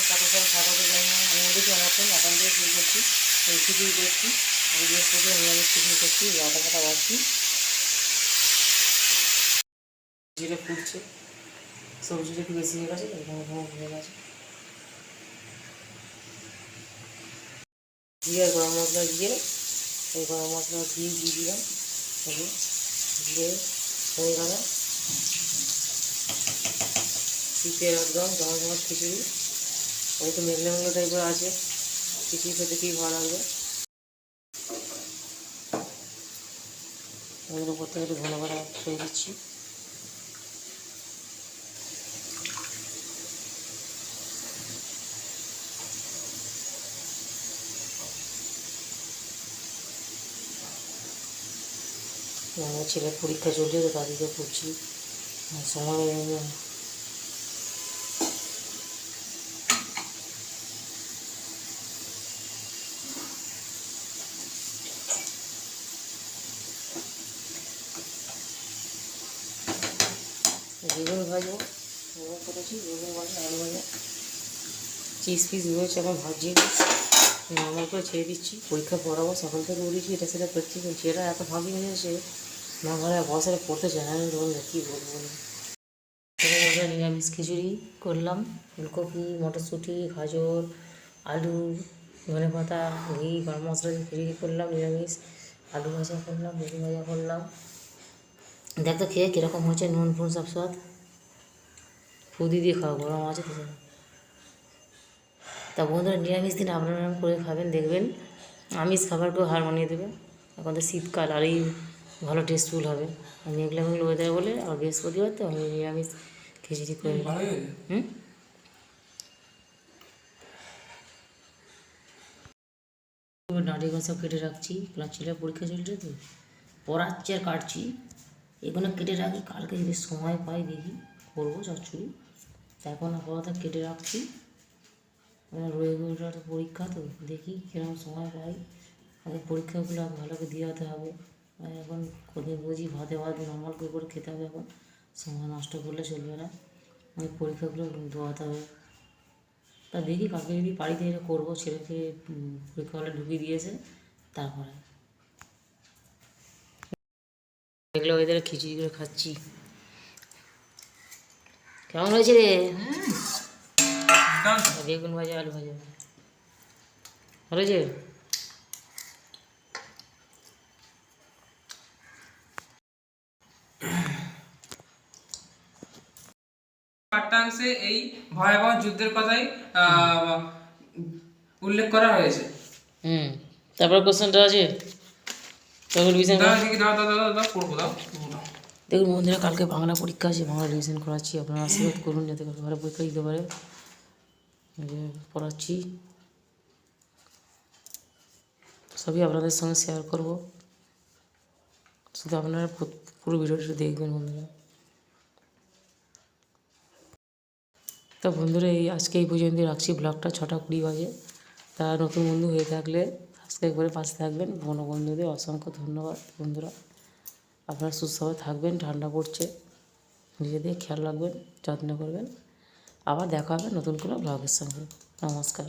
কত সাল থাকতে জানি না, আমি দেখি অনেকক্ষণ এখন দিয়ে শুরু করছি, খিচুড়ি করছি। আমি বৃহস্পতি নিরামিষ খিচুড়ি করছি, আটা ফাটা বাড়ছি, জিরে ফুটছে, সবজিটা একটু বেশি হয়ে গেছে, এখানে হয়ে গেছে। জিরে গরম মশলা দিয়ে এই গরম মশলা দিয়ে দিলাম, দিয়ে হয়ে গেল শীতের একদম জমা জমা খিচুড়ি। ওই তো মেঘলা মেঘলা টাইপের আছে, খিচুড়ি খেতে কি ভালো লাগবে। ওদের উপর থেকে একটু ঘন করে ছড়িয়ে দিচ্ছি। আমার ছেলের পরীক্ষা চলছে তো তাদেরকে পড়ছি, সময় বেগুন ভাজবো, বেগুন করেছি, বেগুন ভাজা, আলু ভাজা, চিজ পিস রয়েছে, এখন ভাজিয়ে নর্মাল করে ছেড়ে দিচ্ছি। পরীক্ষা পড়াবো, সকাল থেকে উঠেছি, এটা সেটা করছি, কিন্তু ছেলেরা এত ভাবি নিয়েছে না, ঘরে বসারে পড়তে চায় না। আমি বললাম কী বলবো বলুন। নিরামিষ খিচুড়ি করলাম, ফুলকপি, মটরশুঁটি, গাজর, আলু, ধনে পাতা, ঘি, গরম মশলা দিয়ে খিচুড়ি করলাম নিরামিষ। আলু ভাজা করলাম, বেগুন ভাজা করলাম। দেখ তো খেয়ে কীরকম হয়েছে, নুন ফুন সব স্বাদ। ফুদি দিয়ে খাওয়া, গরম আছে তো। তা বন্ধুরা, নিরামিষ দিন আপনারা করে খাবেন, দেখবেন আমিষ খাবারকেও হার মানিয়ে দেবে। এখন তো শীতকাল, আর এই ভালো টেস্টফুল হবে। মেঘলা মেঘলা ওয়েদার বলে, আর বৃহস্পতিবার তো আমি নিরামিষ খিচুড়ি করে নারিকেল সব কেটে রাখছি, কারণ ছেলের পরীক্ষা চলছে তো, পড়াচ্ছি আর কাটছি। এগুলো কেটে রাখি, কালকে যদি সময় পাই দেখি করবো চচ্চড়ি। তা এখন আপাতত কেটে রাখছি, রবিবার পরীক্ষা তো, দেখি কীরকম সময় পাই। আগে পরীক্ষাগুলো ভালো করে দিয়ে হতে হবে। এখন কদিন বুঝি ভাতে ভাত নর্মাল করে খেতে হবে, এখন সময় নষ্ট করলে চলবে না, আমি পরীক্ষাগুলো দেওয়াতে হবে। তা দেখি কালকে যদি পারি তাহলে করবো, ছেলেকে পরীক্ষা হলে ঢুকিয়ে দিয়েছে তারপরে। এগুলো ওদের খিচুড়ি করে খাচ্ছি। কেমন হয়েছে রে? বেগুন ভাজা, আলু ভাজা ভালো হয়েছে। পাঠ্যাংশে এই ভয়াবহ যুদ্ধের কথাই উল্লেখ করা হয়েছে। তারপর কোশ্চেনটা আছে, দেখুন বন্ধুরা, কালকে বাংলা পরীক্ষা আছে, বাংলা রিভিশন করাচ্ছি। আপনারা আশীর্বাদ করুন যাতে ভালো পরীক্ষা দিতে পারে। পড়াচ্ছি, সবই আপনাদের সঙ্গে শেয়ার করব, শুধু আপনারা পুরো ভিডিওটা দেখবেন বন্ধুরা। তো বন্ধুরা, আজকে এই পর্যন্ত রাখছি ব্লগটা। 6:20 বাজে। তা নতুন বন্ধু হয়ে থাকলে সাবস্ক্রাইব করে পাশে থাকবেন। পুরনো বন্ধুদের অসংখ্য ধন্যবাদ। বন্ধুরা, আপনারা সুস্থভাবে থাকবেন, ঠান্ডা পড়ছে, নিজেদের খেয়াল রাখবেন, যত্ন করবেন। আবার দেখা হবে নতুন কোনো ব্লগের সঙ্গে। নমস্কার।